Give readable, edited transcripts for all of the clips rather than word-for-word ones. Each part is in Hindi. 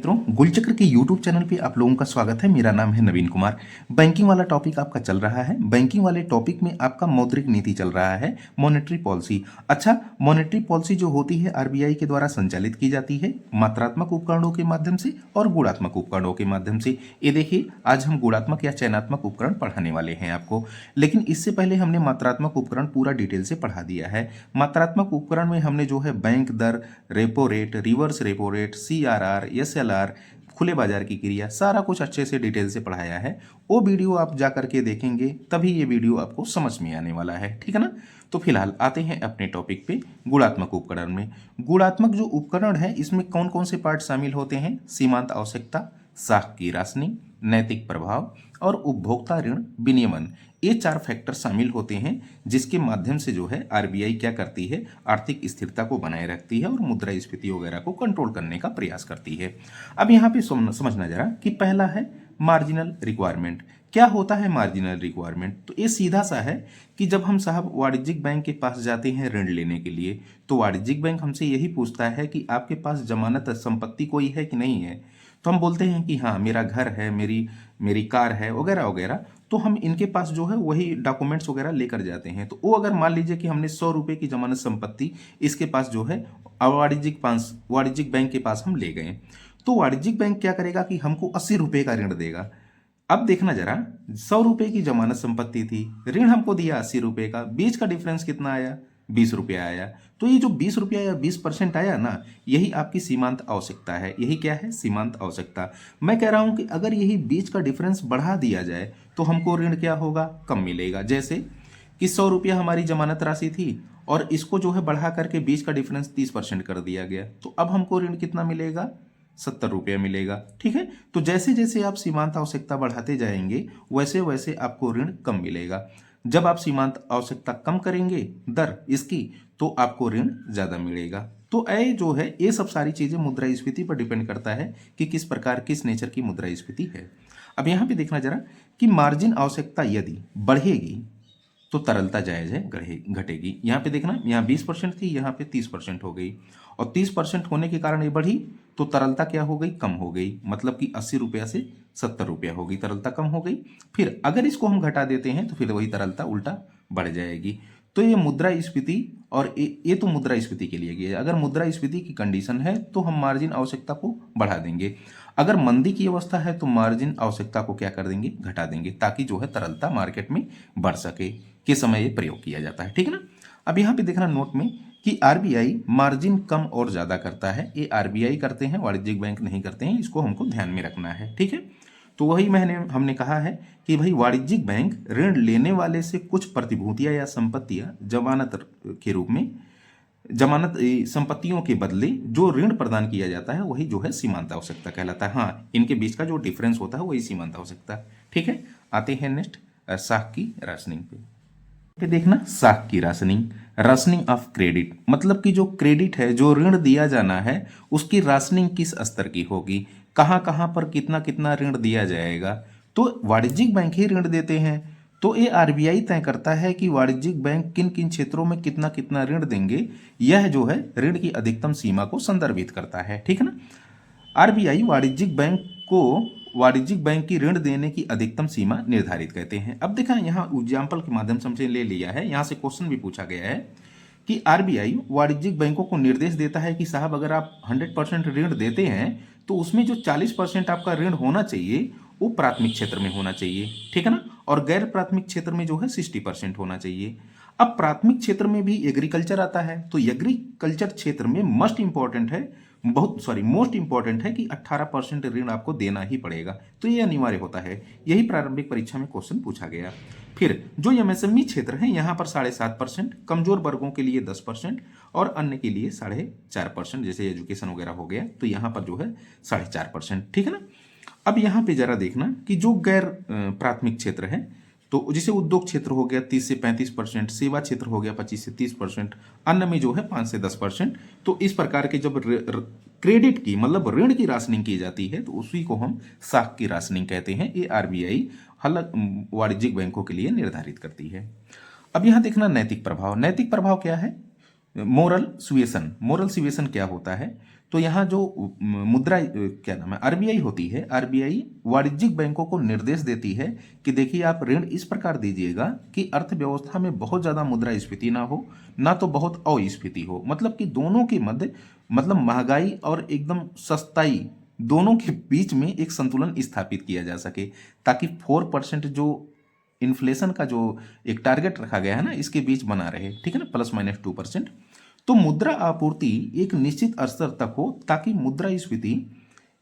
मित्रों, गुलचक्र के YouTube चैनल पे आप लोगों का स्वागत है। मेरा नाम है नवीन कुमार। बैंकिंग वाला टॉपिक आपका चल रहा है। बैंकिंग वाले टॉपिक में आपका मौद्रिक नीति चल रहा है, मॉनेटरी पॉलिसी। अच्छा, मॉनेटरी पॉलिसी जो होती है आरबीआई के द्वारा संचालित की जाती है मात्रात्मक उपकरणों के माध्यम से और गुणात्मक उपकरणों के माध्यम से। ये देखिए, आज हम गुणात्मक या चयनात्मक उपकरण पढ़ाने वाले हैं आपको, लेकिन इससे पहले हमने मात्रात्मक उपकरण पूरा डिटेल से पढ़ा दिया है। मात्रात्मक उपकरण में हमने जो है बैंक दर, repo rate, reverse repo rate, CRR, SLR, खुले बाजार की क्रिया, सारा कुछ अच्छे से डिटेल से पढ़ाया है। वो वीडियो आप जा करके देखेंगे तभी ये वीडियो आपको समझ में आने वाला है, ठीक है ना। तो फिलहाल आते हैं अपने टॉपिक पे, गुणात्मक उपकरण में। गुणात्मक जो उपकरण है इसमें कौन कौन से पार्ट शामिल होते हैं? सीमांत आवश्यकता, साख की राशनिंग, नैतिक प्रभाव और उपभोक्ता ऋण विनियमन। ये 4 फैक्टर शामिल होते हैं जिसके माध्यम से जो है आरबीआई क्या करती है, आर्थिक स्थिरता को बनाए रखती है और मुद्रास्फीति वगैरह को कंट्रोल करने का प्रयास करती है। अब यहाँ पे समझना जरा कि पहला है मार्जिनल रिक्वायरमेंट। क्या होता है मार्जिनल रिक्वायरमेंट? तो ये सीधा सा है कि जब हम साहब वाणिज्यिक बैंक के पास जाते हैं ऋण लेने के लिए, तो वाणिज्यिक बैंक हमसे यही पूछता है कि आपके पास जमानत संपत्ति कोई है कि नहीं है। तो हम बोलते हैं कि हाँ, मेरा घर है, मेरी कार है, वगैरह वगैरह। तो हम इनके पास जो है वही डॉक्यूमेंट्स वगैरह लेकर जाते हैं। तो वो अगर मान लीजिए कि हमने 100 रुपये की जमानत संपत्ति इसके पास जो है वाणिज्यिक बैंक के पास हम ले गए, तो वाणिज्यिक बैंक क्या करेगा कि हमको 80 रुपये का ऋण देगा। अब देखना जरा, 100 रुपये की जमानत संपत्ति थी, ऋण हमको दिया 80 रुपये का, बीच का डिफरेंस कितना आया? 20 रुपया आया। तो ये जो 20 रुपया या 20% आया ना, यही आपकी सीमांत आवश्यकता है। यही क्या है? सीमांत आवश्यकता। मैं कह रहा हूं कि अगर यही बीच का डिफरेंस बढ़ा दिया जाए तो हमको ऋण क्या होगा? कम मिलेगा। जैसे कि 100 रुपया हमारी जमानत राशि थी और इसको जो है बढ़ा करके बीच का डिफरेंस 30% कर दिया गया, तो अब हमको ऋण कितना मिलेगा? 70 रुपया मिलेगा। ठीक है। तो जैसे जैसे आप सीमांत आवश्यकता बढ़ाते जाएंगे वैसे वैसे आपको ऋण कम मिलेगा। जब आप सीमांत आवश्यकता कम करेंगे दर इसकी, तो आपको ऋण ज्यादा मिलेगा। तो ये जो है, ये सब सारी चीजें मुद्रास्फीति पर डिपेंड करता है कि किस प्रकार, किस नेचर की मुद्रास्फीति है। अब यहां पे देखना जरा कि मार्जिन आवश्यकता यदि बढ़ेगी तो तरलता जायज है घटेगी। यहाँ पे देखना, यहाँ 20% थी, यहाँ पे 30% हो गई, और 30% होने के कारण ये बढ़ी तो तरलता क्या हो गई? कम हो गई। मतलब कि 80 रुपया से 70 रुपया हो गई, तरलता कम हो गई। फिर अगर इसको हम घटा देते हैं तो फिर वही तरलता उल्टा बढ़ जाएगी। तो ये मुद्रास्फीति, और ये तो मुद्रास्फीति के लिए गया। अगर मुद्रास्फीति की कंडीशन है तो हम मार्जिन आवश्यकता को बढ़ा देंगे। अगर मंदी की अवस्था है तो मार्जिन आवश्यकता को क्या कर देंगे? घटा देंगे, ताकि जो है तरलता मार्केट में बढ़ सके। के समय ये प्रयोग किया जाता है, ठीक है ना। अब यहाँ पे देखना नोट में कि आरबीआई मार्जिन कम और ज्यादा करता है। ये आरबीआई करते हैं, वाणिज्यिक बैंक नहीं करते हैं। इसको हमको ध्यान में रखना है, ठीक है। तो वही हमने कहा है कि भाई वाणिज्यिक बैंक ऋण लेने वाले से कुछ प्रतिभूतियां या संपत्तियां जमानत के रूप में, जमानत संपत्तियों के बदले जो ऋण प्रदान किया जाता है वही जो है सीमांत आवश्यकता कहलाता है। हाँ, इनके बीच का जो डिफरेंस होता है वही सीमांत आवश्यकता, ठीक है। आते हैं नेक्स्ट साख की राशनिंग पे। फिर देखना साख की राशनिंग, राशनिंग ऑफ क्रेडिट, मतलब कि जो क्रेडिट है, जो ऋण दिया जाना है, उसकी राशनिंग किस स्तर की होगी, कहां कहां पर कितना कितना ऋण दिया जाएगा। तो वाणिज्यिक बैंक ही ऋण देते हैं, तो ये आरबीआई तय करता है कि वाणिज्यिक बैंक किन किन क्षेत्रों में कितना कितना ऋण देंगे। यह जो है ऋण की अधिकतम सीमा को संदर्भित करता है, ठीक है ना। आरबीआई वाणिज्यिक बैंक की ऋण देने की अधिकतम सीमा निर्धारित कहते हैं। अब देखा, यहाँ एग्जाम्पल के माध्यम से हमसे ले लिया है, यहाँ से क्वेश्चन भी पूछा गया है कि आरबीआई वाणिज्यिक बैंकों को निर्देश देता है कि साहब अगर आप 100% ऋण देते हैं तो उसमें जो 40% आपका ऋण होना चाहिए वो प्राथमिक क्षेत्र में होना चाहिए, ठीक है ना, और गैर प्राथमिक क्षेत्र में जो है 60% होना चाहिए। अब प्राथमिक क्षेत्र में भी एग्रीकल्चर आता है, तो एग्रीकल्चर क्षेत्र में मोस्ट इंपॉर्टेंट है कि 18% ऋण आपको देना ही पड़ेगा। तो ये अनिवार्य होता है, यही प्रारंभिक परीक्षा में क्वेश्चन पूछा गया। फिर जो एमएसएमई क्षेत्र है यहाँ पर 7.5%, कमजोर वर्गों के लिए 10% और अन्य के लिए 4.5%, जैसे एजुकेशन वगैरह हो गया, तो यहाँ पर जो है 4.5%, ठीक है ना। अब यहाँ पे जरा देखना कि जो गैर प्राथमिक क्षेत्र है, तो जैसे उद्योग क्षेत्र हो गया 30 से 35%, सेवा क्षेत्र हो गया 25 से 30%, अन्न में जो है 5 से 10%। तो इस प्रकार के जब क्रेडिट की, मतलब ऋण की राशनिंग की जाती है तो उसी को हम साख की राशनिंग कहते हैं। ये आरबीआई वाणिज्यिक बैंकों के लिए निर्धारित करती है। अब यहां देखना नैतिक प्रभाव। नैतिक प्रभाव क्या है? मोरल सुएशन क्या होता है? तो यहाँ जो मुद्रा क्या नाम है आरबीआई होती है, आरबीआई वाणिज्यिक बैंकों को निर्देश देती है कि देखिए आप ऋण इस प्रकार दीजिएगा कि अर्थव्यवस्था में बहुत ज़्यादा मुद्रास्फीति ना हो, ना तो बहुत अस्फीति हो, मतलब कि दोनों के मध्य, मतलब महंगाई और एकदम सस्ताई दोनों के बीच में एक संतुलन स्थापित किया जा सके, ताकि 4% जो इन्फ्लेशन का जो एक टारगेट रखा गया है ना, इसके बीच बना रहे, ठीक है ना, ±2%। तो मुद्रा आपूर्ति एक निश्चित स्तर तक हो ताकि मुद्रास्फीति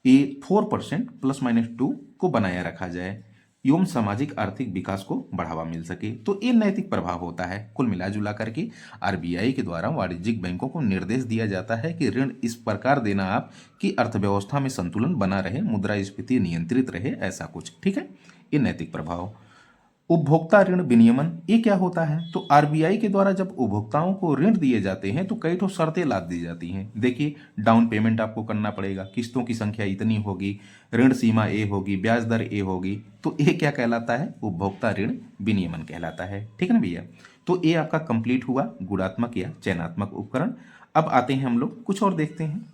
ये 4% ±2 को बनाया रखा जाए एवं सामाजिक आर्थिक विकास को बढ़ावा मिल सके। तो ये नैतिक प्रभाव होता है। कुल मिला जुला करके आरबीआई के द्वारा वाणिज्यिक बैंकों को निर्देश दिया जाता है कि ऋण इस प्रकार देना आप कि अर्थव्यवस्था में संतुलन बना रहे, मुद्रास्फीति नियंत्रित रहे, ऐसा कुछ, ठीक है। ये नैतिक प्रभाव। उपभोक्ता ऋण विनियमन, ये क्या होता है? तो आरबीआई के द्वारा जब उपभोक्ताओं को ऋण दिए जाते हैं तो कई ठो शर्तें लाद दी जाती हैं। देखिए, डाउन पेमेंट आपको करना पड़ेगा, किस्तों की संख्या इतनी होगी, ऋण सीमा ए होगी, ब्याज दर ए होगी। तो ये क्या कहलाता है? उपभोक्ता ऋण विनियमन कहलाता है, ठीक है ना भैया। तो ये आपका कंप्लीट हुआ गुणात्मक या चयनात्मक उपकरण। अब आते हैं हम लोग कुछ और देखते हैं।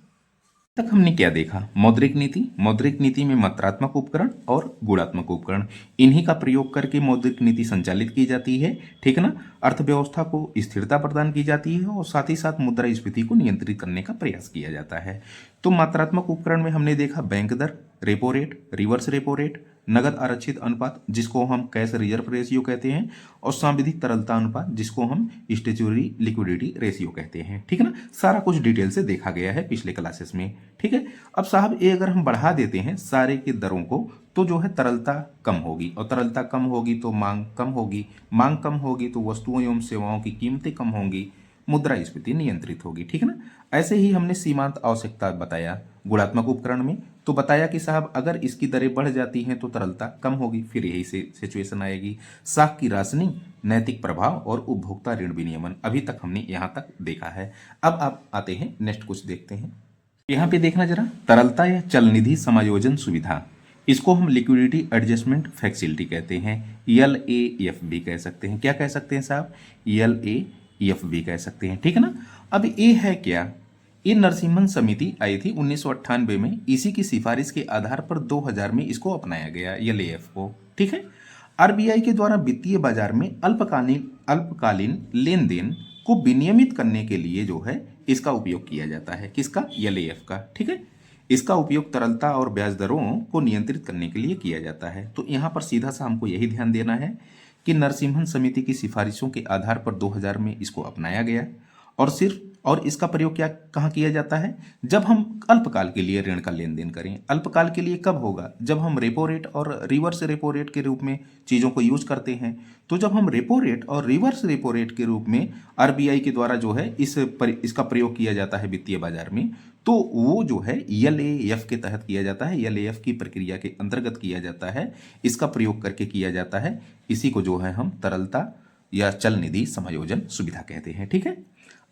तक हमने क्या देखा? मौद्रिक नीति। मौद्रिक नीति में मात्रात्मक उपकरण और गुणात्मक उपकरण, इन्हीं का प्रयोग करके मौद्रिक नीति संचालित की जाती है, ठीक है ना। अर्थव्यवस्था को स्थिरता प्रदान की जाती है और साथ ही साथ मुद्रास्फीति को नियंत्रित करने का प्रयास किया जाता है। तो मात्रात्मक उपकरण में हमने देखा बैंक दर, repo rate, reverse repo rate, नगद आरक्षित अनुपात जिसको हम कैश रिजर्व रेशियो कहते हैं, और सांविधिक तरलता अनुपात जिसको हम स्टेचुअरी लिक्विडिटी रेशियो कहते हैं, ठीक है ना। सारा कुछ डिटेल से देखा गया है पिछले क्लासेस में, ठीक है। अब साहब ये अगर हम बढ़ा देते हैं सारे के दरों को तो जो है तरलता कम होगी, और तरलता कम होगी तो मांग कम होगी, मांग कम होगी तो वस्तुओं एवं सेवाओं की कीमतें कम होंगी, मुद्रास्फीति नियंत्रित होगी, ठीक है ना। ऐसे ही हमने सीमांत आवश्यकता बताया गुणात्मक उपकरण में, तो बताया कि साहब अगर इसकी दरें बढ़ जाती हैं तो तरलता कम होगी, फिर यही से सिचुएशन आएगी। साख की राशनिंग, नैतिक प्रभाव और उपभोक्ता ऋण विनियमन, अभी तक हमने यहाँ तक देखा है। अब आप आते हैं नेक्स्ट कुछ देखते हैं। यहाँ पे देखना जरा, तरलता या चल निधि समायोजन सुविधा, इसको हम लिक्विडिटी एडजस्टमेंट फैसिलिटी कहते हैं, LAF भी कह सकते हैं। क्या कह सकते हैं साहब? LAF भी कह सकते हैं, ठीक है ना। अब ये है क्या? ये नरसिम्हन समिति आई थी 1998 में, इसी की सिफारिश के आधार पर 2000 में इसको अपनाया गया LAF को, ठीक है। आरबीआई के द्वारा वित्तीय बाजार में अल्पकालीन लेन देन को विनियमित करने के लिए जो है इसका उपयोग किया जाता है। किसका? LAF का, ठीक है। इसका उपयोग तरलता और ब्याज दरों को नियंत्रित करने के लिए किया जाता है। तो यहाँ पर सीधा सा हमको यही ध्यान देना है कि नरसिम्हन समिति की सिफारिशों के आधार पर 2000 में इसको अपनाया गया, और इसका प्रयोग क्या कहाँ किया जाता है? जब हम अल्पकाल के लिए ऋण का लेन देन करें। अल्पकाल के लिए कब होगा? जब हम रेपो रेट और रिवर्स रेपो रेट के रूप में चीज़ों को यूज करते हैं। तो जब हम रेपो रेट और रिवर्स रेपो रेट के रूप में आरबीआई के द्वारा जो है इसका प्रयोग किया जाता है वित्तीय बाजार में, तो वो जो है LAF के तहत किया जाता है, LAF की प्रक्रिया के अंतर्गत किया जाता है, इसका प्रयोग करके किया जाता है। इसी को जो है हम तरलता या चल निधि समायोजन सुविधा कहते हैं, ठीक है।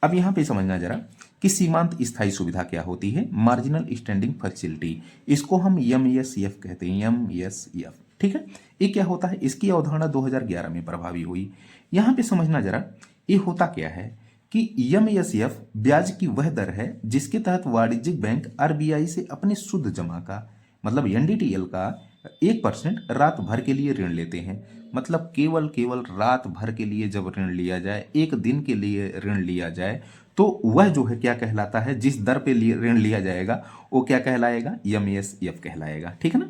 अब यहाँ पे समझना जरा कि सीमांत स्थायी सुविधा क्या होती है? मार्जिनल स्टैंडिंग फैसिलिटी, इसको हम MSF कहते हैं, MSF, ठीक है। ये क्या होता है? इसकी अवधारणा 2011 में प्रभावी हुई। यहाँ पे समझना जरा, ये होता क्या है कि MSF ब्याज की वह दर है जिसके तहत वाणिज्यिक बैंक आरबीआई से अपने शुद्ध जमा का, मतलब NDTL का 1% रात भर के लिए ऋण लेते हैं। मतलब केवल रात भर के लिए जब ऋण लिया जाए, एक दिन के लिए ऋण लिया जाए, तो वह जो है क्या कहलाता है? जिस दर पे ऋण लिया जाएगा वो क्या कहलाएगा? MSF कहलाएगा, ठीक है ना।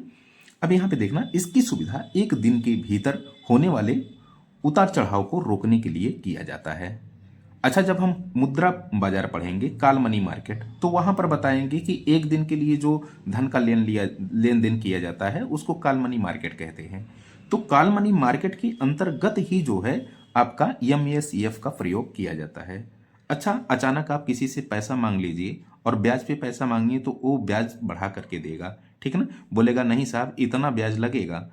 अब यहाँ पे देखना, इसकी सुविधा एक दिन के भीतर होने वाले उतार चढ़ाव को रोकने के लिए किया जाता है। अच्छा, जब हम मुद्रा बाजार पढ़ेंगे, काल मनी मार्केट, तो वहां पर बताएंगे कि एक दिन के लिए जो धन का लेन देन किया जाता है उसको काल मनी मार्केट कहते हैं। तो काल मनी मार्केट के अंतर्गत ही जो है आपका MSF का प्रयोग किया जाता है। अच्छा, अचानक आप किसी से पैसा मांग लीजिए और ब्याज पे पैसा मांगिए तो वो ब्याज बढ़ा करके देगा, ठीक है ना। बोलेगा नहीं साहब इतना ब्याज लगेगा।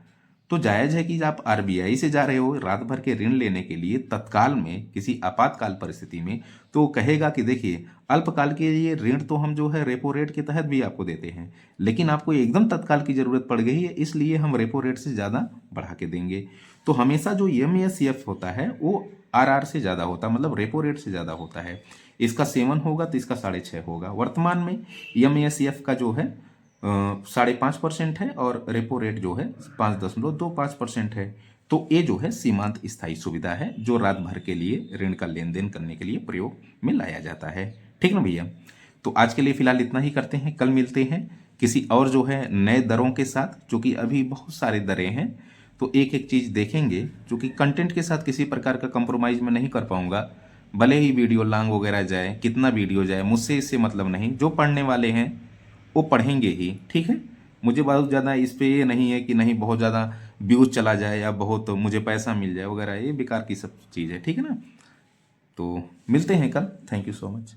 तो जायज है कि आप आरबीआई से जा रहे हो रात भर के ऋण लेने के लिए तत्काल में, किसी आपातकाल परिस्थिति में, तो कहेगा कि देखिए अल्पकाल के लिए ऋण तो हम जो है रेपो रेट के तहत भी आपको देते हैं, लेकिन आपको एकदम तत्काल की जरूरत पड़ गई है इसलिए हम रेपो रेट से ज़्यादा बढ़ा के देंगे। तो हमेशा जो MSF होता है वो RR से ज़्यादा होता है, मतलब रेपो रेट से ज़्यादा होता है। इसका 7 होगा तो इसका 6.5 होगा। वर्तमान में MASF का जो है 5.5% है और रेपो रेट जो है 5.25% है। तो ये जो है सीमांत स्थायी सुविधा है जो रात भर के लिए ऋण का लेन देन करने के लिए प्रयोग में लाया जाता है। ठीक ना भैया। तो आज के लिए फिलहाल इतना ही करते हैं, कल मिलते हैं किसी और जो है नए दरों के साथ, क्योंकि अभी बहुत सारे दरें हैं तो एक एक चीज़ देखेंगे। क्योंकि कंटेंट के साथ किसी प्रकार का कंप्रोमाइज़ मैं नहीं कर पाऊंगा, भले ही वीडियो लॉन्ग वगैरह जाए, कितना वीडियो जाए मुझसे इससे मतलब नहीं। जो पढ़ने वाले हैं वो पढ़ेंगे ही, ठीक है। मुझे बहुत ज़्यादा इस पे ये नहीं है कि नहीं बहुत ज़्यादा व्यूज़ चला जाए या बहुत मुझे पैसा मिल जाए वगैरह, ये बेकार की सब चीज़ है, ठीक है ना। तो मिलते हैं कल। Thank you so much.